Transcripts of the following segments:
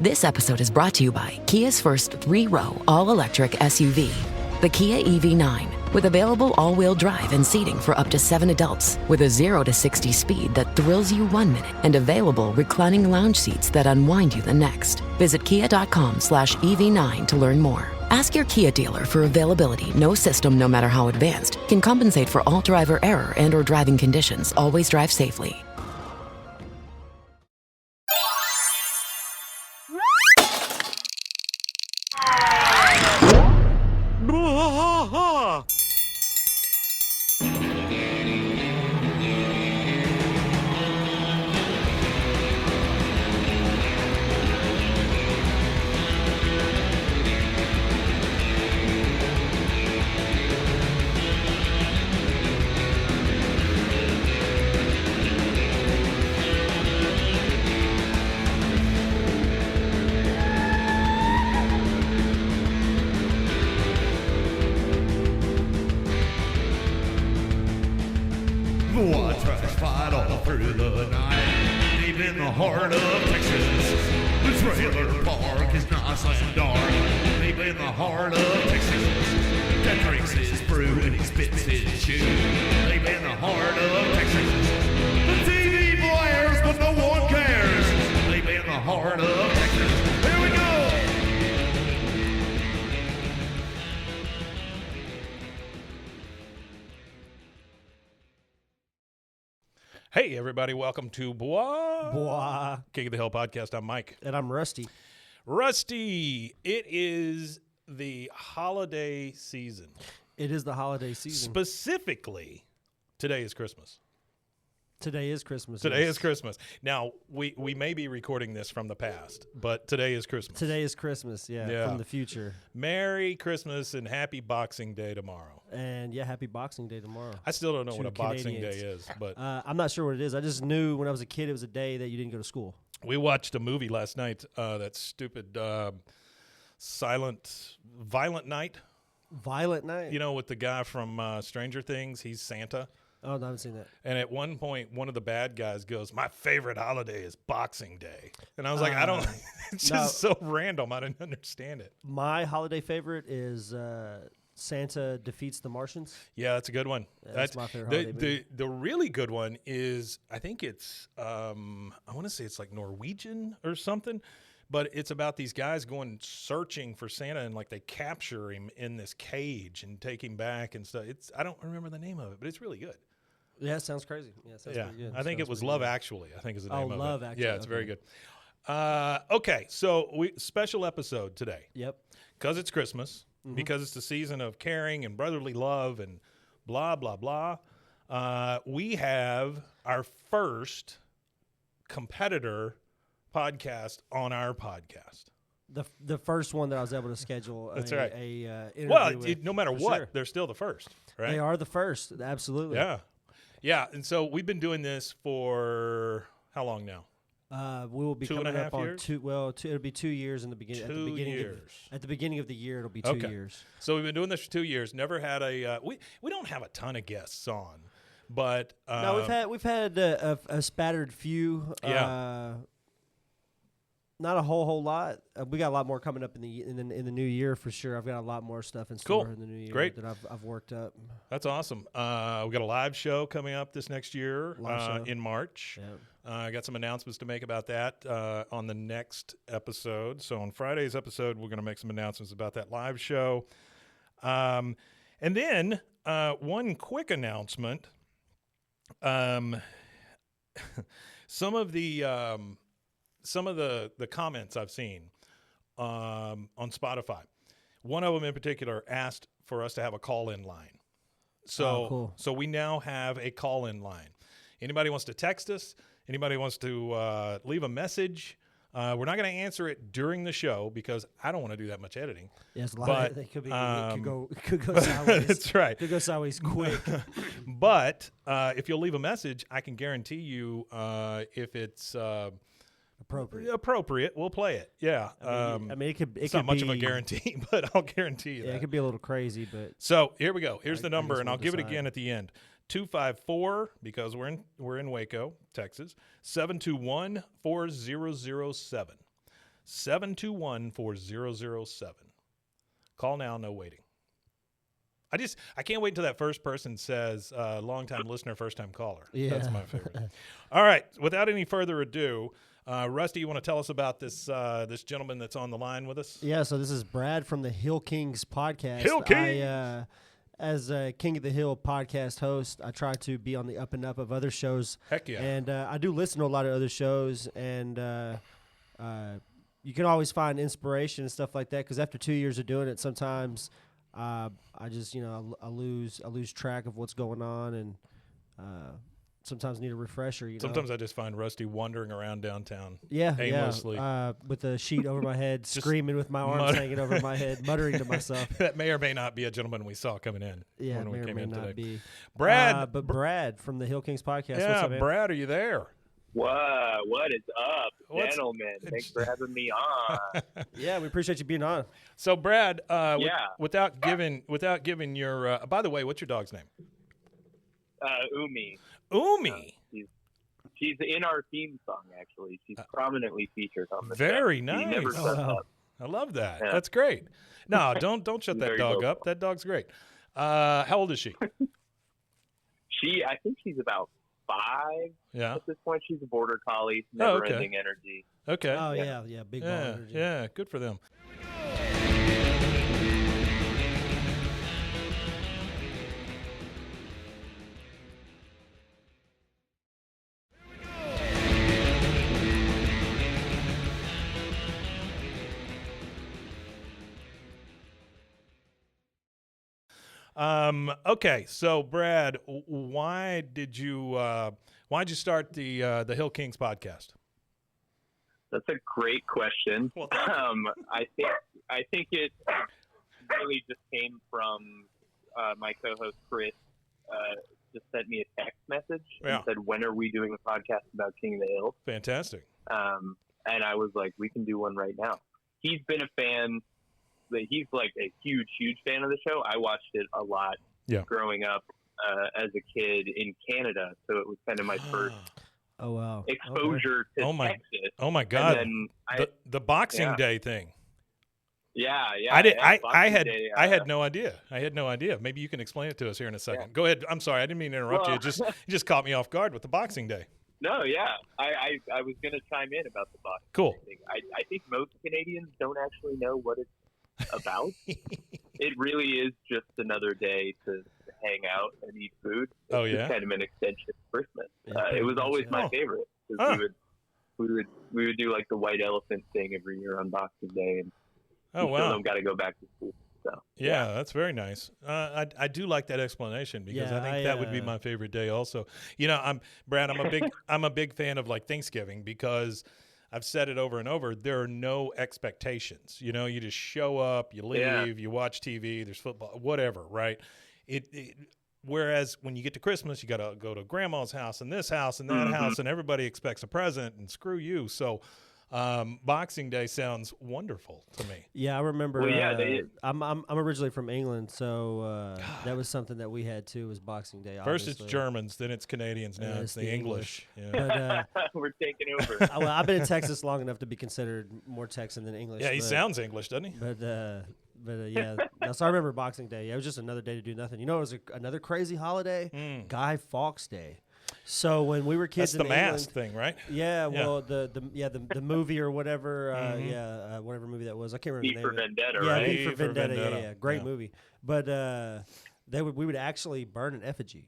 This episode is brought to you by Kia's first 3-row all-electric SUV, the Kia EV9, with available all-wheel drive and seating for up to 7 adults, with a 0 to 60 speed that thrills you 1 minute, and available reclining lounge seats that unwind you the next. Visit kia.com/EV9 to learn more. Ask your Kia dealer for availability. No system, no matter how advanced, can compensate for all driver error and or driving conditions. Always drive safely. Bwaaa! Bwaaa trash fight all through the night, deep in the heart of Texas. The trailer park is nice and dark, deep in the heart of Texas. That drinks his brew and he spits his chew, deep in the heart of Texas. The TV blares but no one cares, deep in the heart of Texas. Here we go! Hey, everybody, welcome to Bwaaa. Bwaaa. King of the Hill podcast. I'm Mike. And I'm Rusty. Rusty, it is the holiday season. It is the holiday season. Specifically, today is Christmas. Today is Christmas. Today is Christmas. Now, we may be recording this from the past, but today is Christmas. Today is Christmas, yeah, from the future. Merry Christmas and happy Boxing Day tomorrow. And, yeah, happy Boxing Day tomorrow. I still don't know To what a Boxing Day Canadians. is, but I'm not sure what it is. I just knew when I was a kid it was a day that you didn't go to school. we watched a movie last night, that stupid Violent Night. Violent Night? You know, with the guy from Stranger Things, he's Santa. Oh, no, I haven't seen that. And at one point, one of the bad guys goes, "My favorite holiday is Boxing Day." And I was like, I don't, it's just so random. I didn't understand it. My holiday favorite is Santa Defeats the Martians. Yeah, that's a good one. Yeah, that's my favorite holiday movie. The really good one is, I think it's, I want to say it's like Norwegian or something. But it's about these guys going searching for Santa, and like they capture him in this cage and take him back and stuff. I don't remember the name of it, but it's really good. Yeah, it sounds crazy. Yeah, it sounds pretty good. I think it was Love Actually. I think is the name of it. Love Actually. Yeah, it's very good. Okay, so special episode today. Yep. Because it's Christmas, because it's the season of caring and brotherly love and blah, blah, blah. We have our first competitor podcast on our podcast. The first one that I was able to schedule. That's a, right. Interview Well, with, no matter what, sure. they're still the first, right? They are the first, absolutely. Yeah. Yeah, and so we've been doing this for how long now? We will be 2.5 coming up on years? it'll be 2 years in the beginning. 2 years. At the beginning of the year, it'll be 2 Okay. years. So we've been doing this for 2 years. Never had a we don't have a ton of guests on, but No, we've had a spattered few. Yeah. Not a whole lot. We got a lot more coming up in the new year for sure. I've got a lot more stuff in store Cool. in the new year Great. that I've worked up. That's awesome. We got a live show coming up this next year in March. Yeah. I got some announcements to make about that on the next episode. So on Friday's episode, we're going to make some announcements about that live show. And then one quick announcement. Some of the comments I've seen on Spotify, one of them in particular asked for us to have a call-in line. So, cool. So we now have a call-in line. Anybody wants to text us, anybody wants to leave a message, we're not going to answer it during the show because I don't want to do that much editing. Yes, a lot But, of it could go sideways. That's right. Could go sideways quick. But if you'll leave a message, I can guarantee you if it's appropriate. we'll play it. Yeah. I mean, it could. It's not much of a guarantee, but I'll guarantee you Yeah, that. it could be a little crazy, but So here we go. Here's the I number, guess and we'll I'll give it decide. again at the end. 254, because we're in Waco, Texas. 721-4007. 721-4007. Call now, no waiting. I can't wait until that first person says long-time listener, first-time caller. Yeah. That's my favorite. All right. Without any further ado, Rusty, you want to tell us about this gentleman that's on the line with us? Yeah, so this is Brad from the Hill Kings podcast. Hill Kings! As a King of the Hill podcast host, I try to be on the up and up of other shows. Heck yeah. And I do listen to a lot of other shows, and you can always find inspiration and stuff like that, because after 2 years of doing it, sometimes I just, I lose track of what's going on, and sometimes need a refresher. Sometimes I just find Rusty wandering around downtown aimlessly. With a sheet over my head, screaming with my arms hanging over my head, muttering to myself. That may or may not be a gentleman we saw coming in. Yeah, when we may or came may in not today. be. Brad. But Brad from the Hill Kings podcast. Yeah, What's up, man? Brad, are you there? What is up, gentlemen? Thanks for having me on. Yeah, we appreciate you being on. So, Brad, without giving your by the way, what's your dog's name? Umi. Umi. She's in our theme song, actually. She's prominently featured on the Very show. nice. She never shuts up. I love that. Yeah. That's great. No, don't shut that Very dog vocal. up. That dog's great. How old is she? I think she's about 5 Yeah. at this point. She's a border collie, Oh, okay. never-ending energy. Okay. Oh, yeah, big ball Yeah, energy. yeah, good for them. Okay, so Brad, why'd you start the Hill Kings podcast? That's a great question. Well, I think it really just came from my co-host Chris. Just sent me a text message and said, "When are we doing a podcast about King of the Hill?" Fantastic. And I was like, "We can do one right now." He's been a fan. He's like a huge fan of the show. I watched it a lot growing up as a kid in Canada, so it was kind of my first exposure to Texas. Oh my God! And the Boxing Day thing. Yeah. I had no idea. Maybe you can explain it to us here in a second. Go ahead. I'm sorry, I didn't mean to interrupt you. You just caught me off guard with the Boxing Day. No, yeah. I was going to chime in about the Boxing Cool. Day thing. I think most Canadians don't actually know what it's about. It really is just another day to hang out and eat food. It's just kind of an extension of Christmas. It was always my favorite, because we would do like the white elephant thing every year on Boxing Day, and still don't got to go back to school. So yeah, that's very nice. I do like that explanation, because I think that would be my favorite day also. Brad, I'm a big fan of like Thanksgiving, because I've said it over and over, there are no expectations. You just show up, you leave, you watch TV, there's football, whatever, right? Whereas when you get to Christmas, you got to go to grandma's house and this house and that house, and everybody expects a present, and screw you. So Boxing Day sounds wonderful to me. Yeah, I remember. Well, I'm originally from England, so that was something that we had too. Was Boxing Day. First obviously. it's Germans, then it's Canadians, now it's the English. Yeah. But, we're taking over. Well, I've been in Texas long enough to be considered more Texan than English. Yeah, he sounds English, doesn't he? But yeah. So I remember Boxing Day. Yeah, it was just another day to do nothing. It was another crazy holiday, Guy Fawkes Day. So when we were kids, that's in the England, mask thing, right? Yeah, well, the movie or whatever, whatever movie that was, I can't remember V for the name. Vendetta, Yeah, right? V for Vendetta. Yeah, great movie. But we would actually burn an effigy.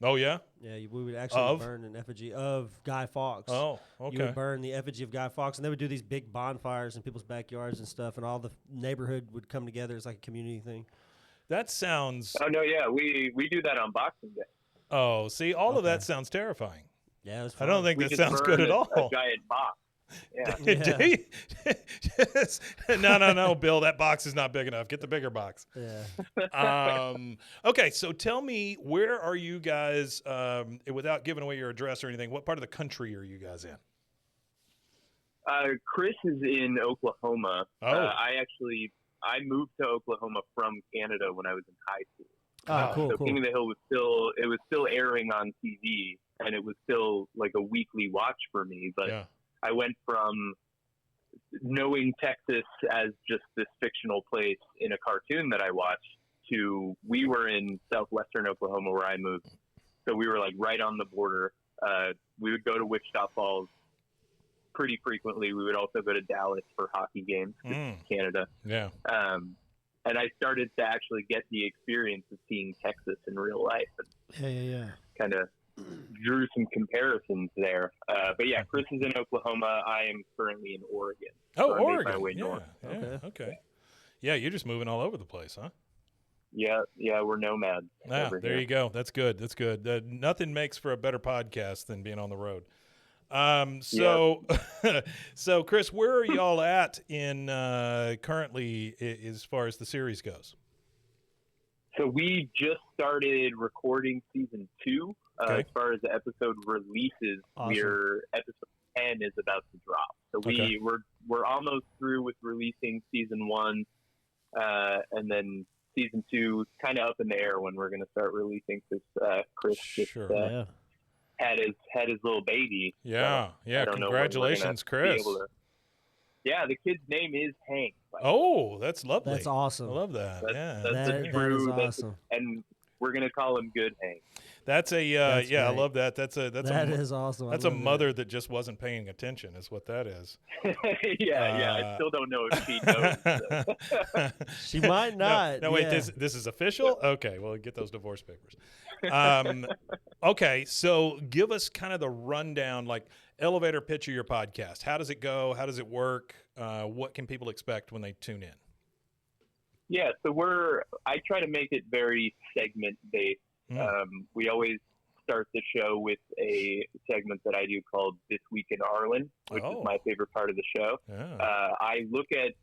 Oh yeah. Yeah, we would actually burn an effigy of Guy Fawkes. Oh, okay. You would burn the effigy of Guy Fawkes, and they would do these big bonfires in people's backyards and stuff, and all the neighborhood would come together. It's like a community thing. That sounds. Oh no, yeah, we do that on Boxing Day. Oh, see, all of that sounds terrifying. Yeah, it was fun. I don't think We that just sounds good burned at all. A giant box. Yeah. Do you? No, Bill, that box is not big enough. Get the bigger box. Yeah. Okay, so tell me, where are you guys, without giving away your address or anything, what part of the country are you guys in? Chris is in Oklahoma. Oh. I moved to Oklahoma from Canada when I was in high school. Oh, cool. So King of the Hill was still airing on TV, and it was still like a weekly watch for me. But I went from knowing Texas as just this fictional place in a cartoon that I watched, to we were in southwestern Oklahoma where I moved. So we were like right on the border. We would go to Wichita Falls pretty frequently. We would also go to Dallas for hockey games, Canada. Yeah. And I started to actually get the experience of seeing Texas in real life. Yeah. Kind of drew some comparisons there. But yeah, Chris is in Oklahoma. I am currently in Oregon. Oh, so I made Oregon. my way Yeah. north. Okay. Yeah, you're just moving all over the place, huh? Yeah, we're nomads. There here. you go. That's good. Nothing makes for a better podcast than being on the road. So Chris, where are y'all at in currently as far as the series goes? So we just started recording season 2. Okay. As far as the episode releases, Awesome. episode 10 is about to drop. So we're almost through with releasing season 1, and then season 2 kind of up in the air when we're going to start releasing, because Chris just had his little baby. Yeah. So I don't know when we're Congratulations, gonna be Chris. able to- Yeah, the kid's name is Hank. Oh, that's lovely. That's awesome. I love that. That's That is awesome. And we're going to call him Good Hank. That's a That's I great. love that. That is awesome. That's a mother that just wasn't paying attention, is what that is. Yeah. I still don't know if she knows. So. She might not. No, wait. yeah. This is official. Okay, well, get those divorce papers. Okay, so give us kind of the rundown, like elevator pitch of your podcast. How does it go? How does it work? What can people expect when they tune in? Yeah, so I try to make it very segment based. We always start the show with a segment that I do called This Week in Arlen, which is my favorite part of the show. Yeah. I look at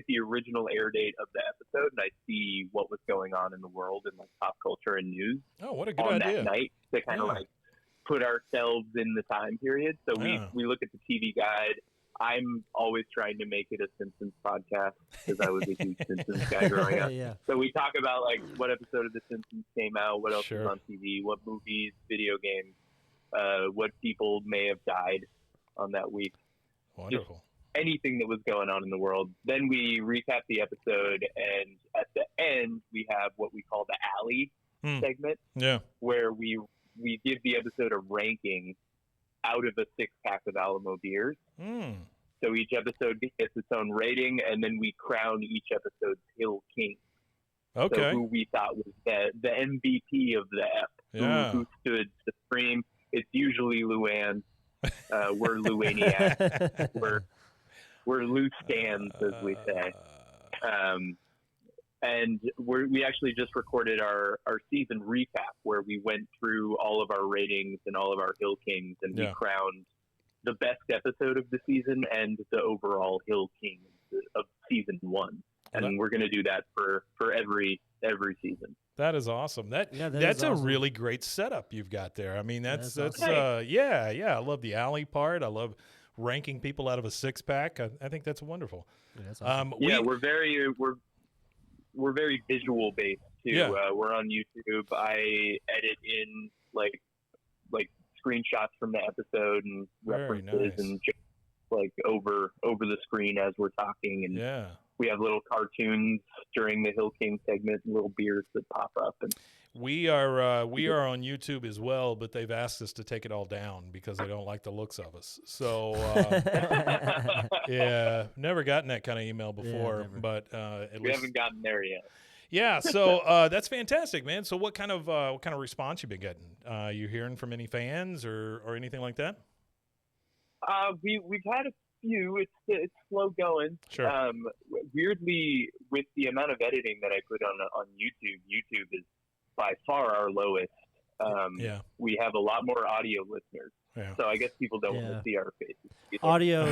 the original air date of the episode, and I see what was going on in the world and like pop culture and news. Oh, what a good on idea. that night to kind of like put ourselves in the time period. So we look at the TV guide. I'm always trying to make it a Simpsons podcast because I was a huge Simpsons guy growing up. Yeah. So we talk about like what episode of The Simpsons came out, what else Sure. was on TV, what movies, video games, what people may have died on that week. Wonderful. Just anything that was going on in the world. Then we recap the episode, and at the end we have what we call the Alley segment, where we give the episode a ranking out of a 6-pack of Alamo beers. So each episode gets its own rating, and then we crown each episode's Hill King. Okay. So who we thought was the MVP of the ep, who stood supreme. It's usually Luann. We're Luaniacs. we're loose stands, as we say. And we actually just recorded our season recap where we went through all of our ratings and all of our Hill Kings, and we crowned the best episode of the season and the overall Hill King of season 1. And we're going to do that for every season. That is awesome. That's awesome. a really great setup you've got there. I mean, that's awesome. I love the alley part. I love ranking people out of a 6-pack. I think that's wonderful. Yeah, that's awesome. We're very visual based too. Yeah. We're on YouTube. I edit in like screenshots from the episode and references and just like over the screen as we're talking. And we have little cartoons during the Hill King segment, little beers that pop up. And we are on YouTube as well, but they've asked us to take it all down because they don't like the looks of us. So never gotten that kind of email before, but we haven't gotten there yet. Yeah, so that's fantastic, man. So what kind of response you been getting? You hearing from any fans or anything like that? We've had a few. It's slow going. Sure. Weirdly, with the amount of editing that I put on YouTube is by far our lowest. We have a lot more audio listeners. Yeah. So I guess people don't want to see our faces. Audio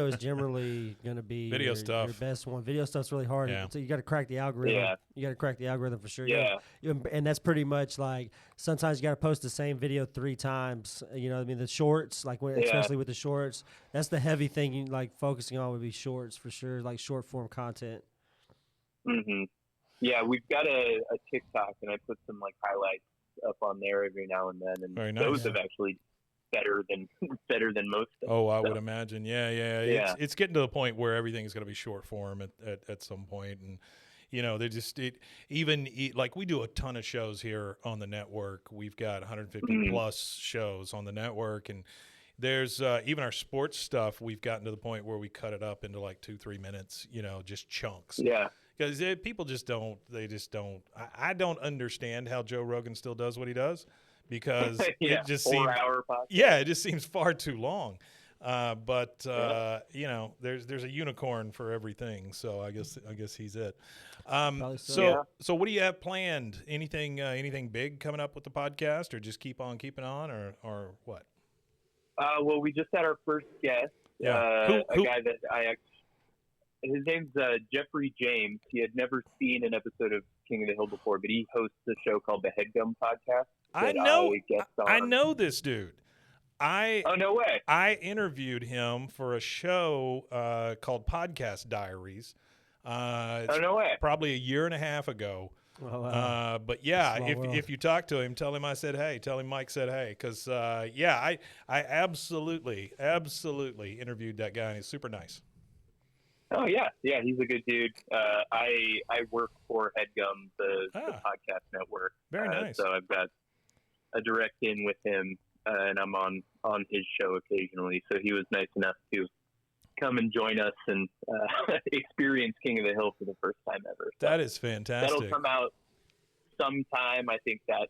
is generally going to be video your best one. Video stuff's really hard. Yeah. So you got to crack the algorithm. Yeah. You got to crack the algorithm for sure. Yeah. And that's pretty much like sometimes you got to post the same video 3 times. You know what I mean? The shorts, especially with the shorts, that's the heavy thing you like focusing on would be shorts for sure, like short form content. Mm-hmm. Yeah, we've got a TikTok, and I put some like highlights up on there every now and then, and those have actually better than most things. Oh, I would imagine. Yeah. It's getting to the point where everything's going to be short form at some point, and they just like we do a ton of shows here on the network. We've got 150 plus shows on the network, and there's even our sports stuff. We've gotten to the point where we cut it up into like 2-3 minutes, just chunks. Yeah. Because people just don't. I don't understand how Joe Rogan still does what he does, because it just seems 4-hour podcast. Yeah, it just seems far too long. But there's a unicorn for everything, so I guess he's it. So what do you have planned? Anything big coming up with the podcast, or just keep on keeping on, or what? Well, we just had our first guest. Yeah. A guy that his name's Jeffrey James. He had never seen an episode of King of the Hill before, but he hosts a show called the Headgum Podcast. I know this dude. Oh, no way. I interviewed him for a show called Podcast Diaries. Oh, no way. Probably a year and a half ago. Oh, wow. But yeah, if you talk to him, tell him I said hey. Tell him Mike said hey, because I absolutely interviewed that guy, and he's super nice. Oh yeah, he's a good dude. I work for Headgum, the podcast network. Very nice. So I've got a direct in with him, and I'm on his show occasionally. So he was nice enough to come and join us and experience King of the Hill for the first time ever. So that is fantastic. That'll come out sometime. I think that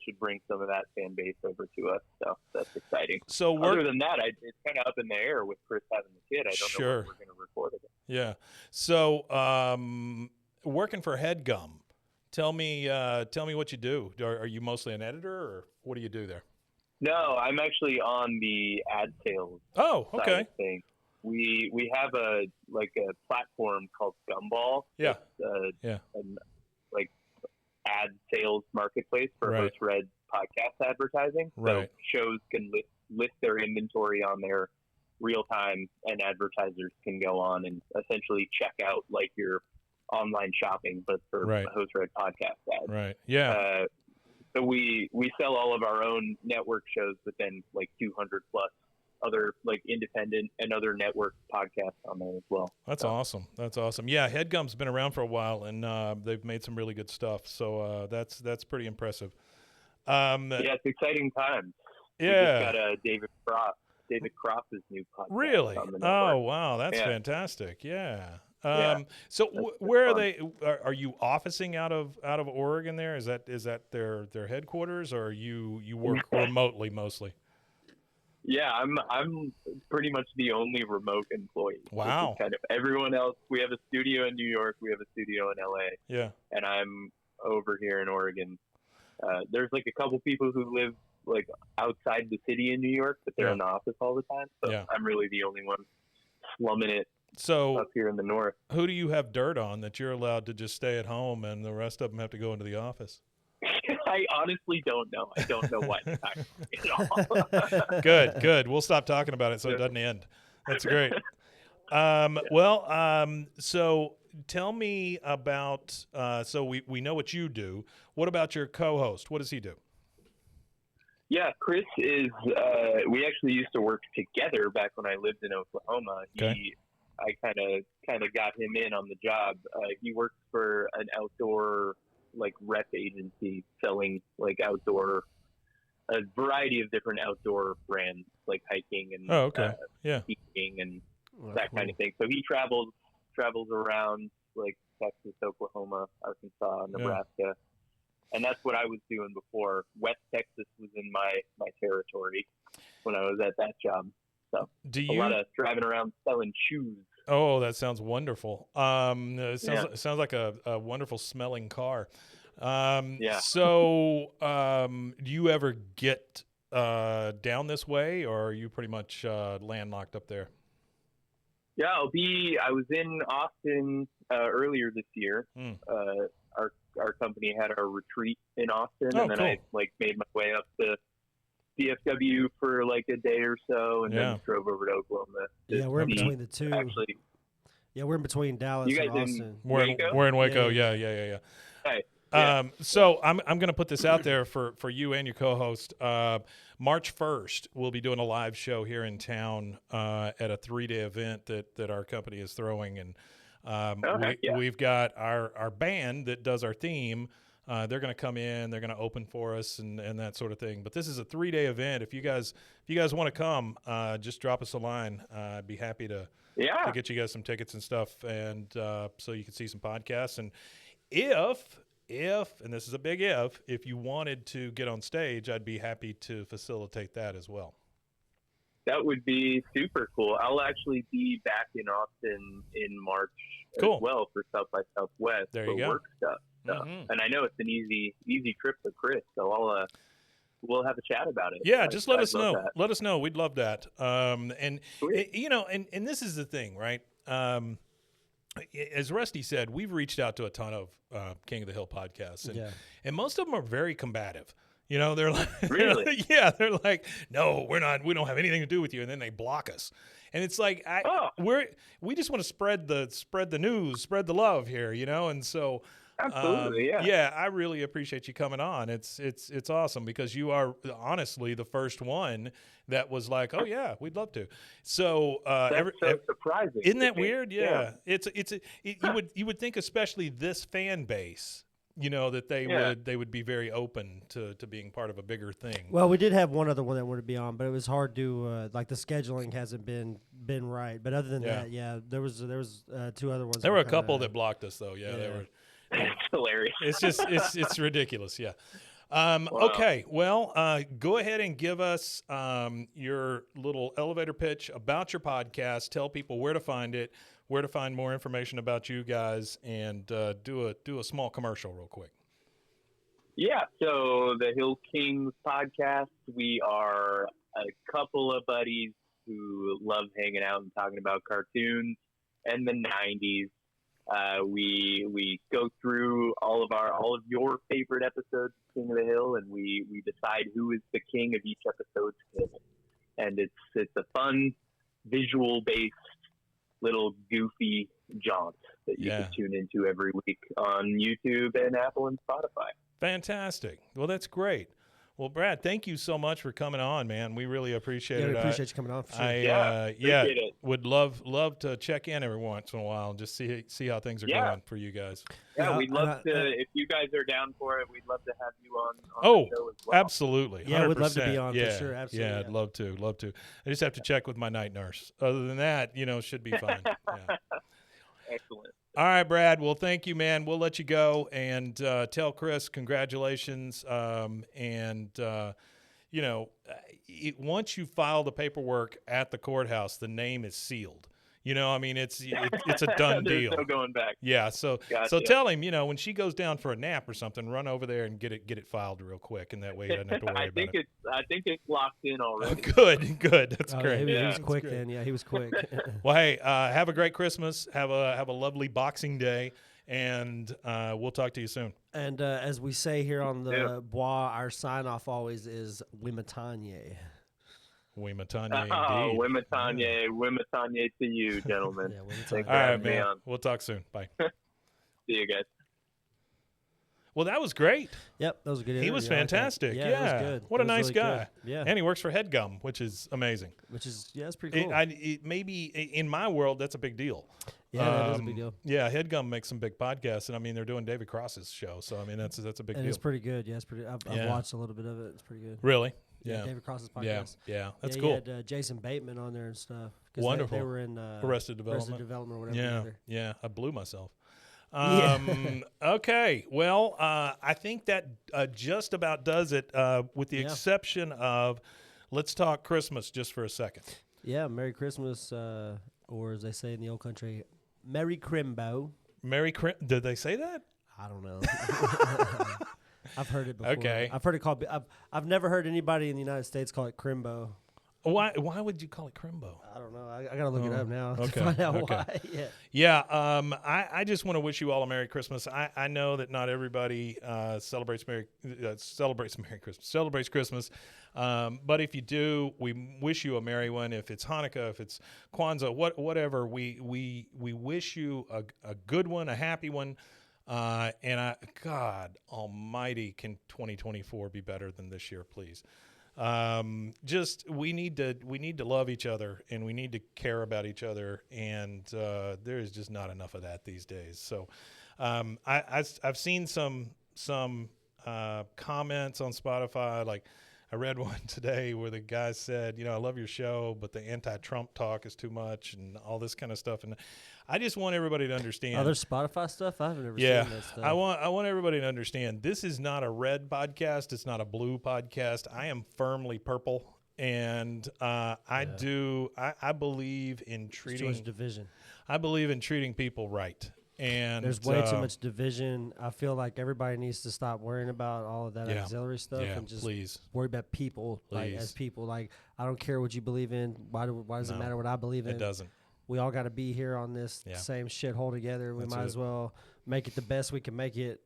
should bring some of that fan base over to us. So that's exciting. So other than that, it's kind of up in the air with Chris having the kid. I don't know when we're going to record it. Yeah. So working for Headgum, tell me what you do. Are you mostly an editor, or what do you do there? No, I'm actually on the ad sales. Oh, okay. Side of things. We have a platform called Gumball. Yeah. Like ad sales marketplace for host-read podcast advertising. Right. So shows can list their inventory on there real time, and advertisers can go on and essentially check out like your online shopping, but for a host-read podcast ad. Right. Yeah. So we sell all of our own network shows, but then like 200 plus other like independent and other network podcasts on there as well. That's awesome. Yeah, Headgum's been around for a while, and they've made some really good stuff. So that's pretty impressive. It's exciting times. Yeah. We just got David Cross's new podcast. Really? On the network. Oh, wow. That's fantastic. Yeah. So where are they? Are you officing out of Oregon? There is that their headquarters, or you work remotely mostly? Yeah, I'm pretty much the only remote employee. Wow. Kind of everyone else. We have a studio in New York. We have a studio in LA. Yeah. And I'm over here in Oregon. There's like a couple people who live like outside the city in New York, but they're in the office all the time. So I'm really the only one slumming it. So up here in the north. Who do you have dirt on that you're allowed to just stay at home and the rest of them have to go into the office? I honestly don't know. I don't know what at all. Good. We'll stop talking about it so it doesn't end. That's great. So tell me about, so we know what you do. What about your co-host? What does he do? Yeah, Chris is, we actually used to work together back when I lived in Oklahoma. Okay. I kind of got him in on the job. He works for an outdoor like rep agency selling like a variety of different outdoor brands like hiking and skiing and that kind of thing. So he travels around like Texas, Oklahoma, Arkansas, Nebraska, and that's what I was doing before. West Texas was in my territory when I was at that job. So a lot of driving around selling shoes. Oh, that sounds wonderful. It sounds like a wonderful smelling car. So do you ever get down this way, or are you pretty much landlocked up there? Yeah, I was in Austin earlier this year. Our company had our retreat in Austin, and then I made my way up to DFW for like a day or so, and then drove over to Oklahoma. We're in between the two. Actually, we're in between Dallas and Austin. We're in Waco. Yeah. Right. So I'm going to put this out there for you and your co-host. March 1st, we'll be doing a live show here in town at a 3-day event that our company is throwing. And we've got our band that does our theme. They're going to come in, they're going to open for us and that sort of thing. But this is a 3-day event. If you guys want to come, just drop us a line. I'd be happy to get you guys some tickets and stuff, and so you can see some podcasts. And if, and this is a big if you wanted to get on stage, I'd be happy to facilitate that as well. That would be super cool. I'll actually be back in Austin in March as well for South by Southwest there for you go. Work stuff. And I know it's an easy trip for Chris, so we'll have a chat about it. Yeah, just let us know. Let us know. We'd love that. And this is the thing, right? As Rusty said, we've reached out to a ton of King of the Hill podcasts, and most of them are very combative. You know, they're like, really? They're like, no, we're not. We don't have anything to do with you, and then they block us. And it's like, we just want to spread the news, spread the love here, you know. And so, absolutely, I really appreciate you coming on. It's awesome because you are honestly the first one that was like, oh yeah, we'd love to. So that's so surprising. Isn't that weird? Yeah. You would think, especially this fan base, you know, that they would be very open to being part of a bigger thing. Well, we did have one other one that wanted to be on, but it was hard to like the scheduling hasn't been right. But other than that, there was 2 other ones. There were a couple that blocked us though. Yeah. They were. It's hilarious. It's just it's ridiculous. Yeah. Okay. Well, go ahead and give us your little elevator pitch about your podcast. Tell people where to find it, where to find more information about you guys, and do a small commercial real quick. Yeah. So the Hill Kings podcast, we are a couple of buddies who love hanging out and talking about cartoons and the 90s. We go through all of your favorite episodes of King of the Hill, and we decide who is the king of each episode's king. And it's a fun, visual-based, little goofy jaunt that you can tune into every week on YouTube and Apple and Spotify. Fantastic. Well, that's great. Well, Brad, thank you so much for coming on, man. We really appreciate it. We appreciate you coming on. For sure. Appreciate it. Would love to check in every once in a while and just see how things are going for you guys. Yeah, we'd love to. If you guys are down for it, we'd love to have you on the show as well. Absolutely. 100%. Yeah, we'd love to be on for sure. Absolutely. Yeah, I'd love to. I just have to check with my night nurse. Other than that, should be fine. Yeah. Excellent. All right, Brad. Well, thank you, man. We'll let you go and tell Chris congratulations. Once you file the paperwork at the courthouse, the name is sealed. It's a done deal. There's no going back. Yeah. So tell him, when she goes down for a nap or something, run over there and get it filed real quick, and that way you don't have to worry about it. I think it's locked in already. Good. That's great. He was quick then. Yeah, he was quick. Well, hey, have a great Christmas. Have a lovely Boxing Day, and we'll talk to you soon. And as we say here on the Bwaaa, our sign off always is Wimatanye. Wimatanye, indeed. Wimatanye to you, gentlemen. All right, man. We'll talk soon. Bye. See you guys. Well, that was great. Yep, that was a good interview. He was fantastic. Yeah, that was good. What a nice really guy. Good. Yeah. And he works for HeadGum, which is amazing. That's pretty cool. Maybe in my world, that's a big deal. Yeah, that is a big deal. Yeah, HeadGum makes some big podcasts, and they're doing David Cross's show, so that's a big deal. It's pretty good. Yeah, it's pretty. I've watched a little bit of it. It's pretty good. Really? Yeah, David Cross's podcast. Yeah, that's cool. He had Jason Bateman on there and stuff. Wonderful. They were in Arrested Development. Or whatever. Yeah, I blew myself. Okay, well, I think that just about does it, with the exception of let's talk Christmas just for a second. Yeah, Merry Christmas, or as they say in the old country, Merry Crimbo. Did they say that? I don't know. I've heard it before. Okay. I've heard it called. I've never heard anybody in the United States call it Crimbo. Why would you call it Crimbo? I don't know. I gotta look it up now to Okay. find out why. I just want to wish you all a Merry Christmas. I know that not everybody celebrates Christmas, but if you do, we wish you a merry one. If it's Hanukkah, if it's Kwanzaa, whatever, we wish you a good one, a happy one. God Almighty, can 2024 be better than this year, please? Just we need to love each other, and we need to care about each other, and there is just not enough of that these days. So I've seen some comments on Spotify. Like I read one today where the guy said, I love your show, but the anti-Trump talk is too much and all this kind of stuff. And I just want everybody to understand. Other Spotify stuff? I haven't ever seen that stuff. I want everybody to understand this is not a red podcast. It's not a blue podcast. I am firmly purple. And I believe in treating. There's too much division. I believe in treating people right. And there's way too much division. I feel like everybody needs to stop worrying about all of that auxiliary stuff and just worry about people. Like as people, like I don't care what you believe in. Why does it matter what I believe in? It doesn't. We all got to be here on this same shithole together. We might as well make it the best we can make it.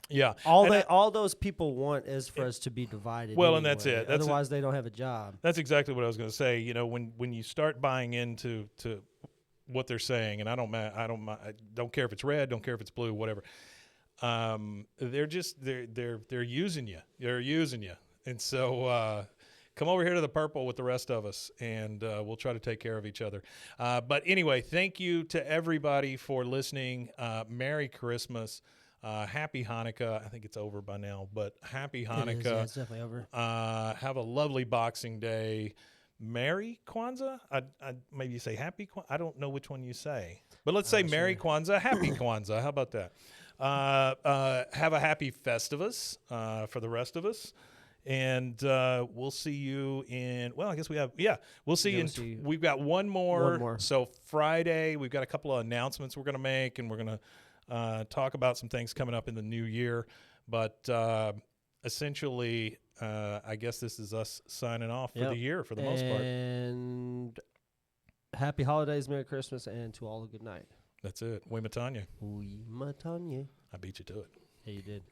Yeah. All those people want is for us to be divided. Well, anyway. and that's it. Otherwise, they don't have a job. That's exactly what I was going to say. When you start buying into what they're saying, and I don't care if it's red, don't care if it's blue, whatever. They're using you. They're using you, and so come over here to the purple with the rest of us, and we'll try to take care of each other. But anyway, thank you to everybody for listening. Merry Christmas. Happy Hanukkah. I think it's over by now, but happy Hanukkah. It's definitely over. Have a lovely Boxing Day. Merry Kwanzaa? I maybe say Happy Kwanzaa. I don't know which one you say. But let's say Merry Kwanzaa, Happy Kwanzaa. How about that? Have a happy Festivus for the rest of us. And we'll see you in, well, I guess we'll see you we've got one more. So Friday, we've got a couple of announcements we're going to make, and we're going to talk about some things coming up in the new year. But essentially, I guess this is us signing off for the year for the most part. And happy holidays, Merry Christmas, and to all a good night. That's it. We Matanya. We Matanya. I beat you to it. Yeah, you did.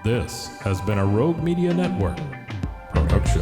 This has been a Rogue Media Network production.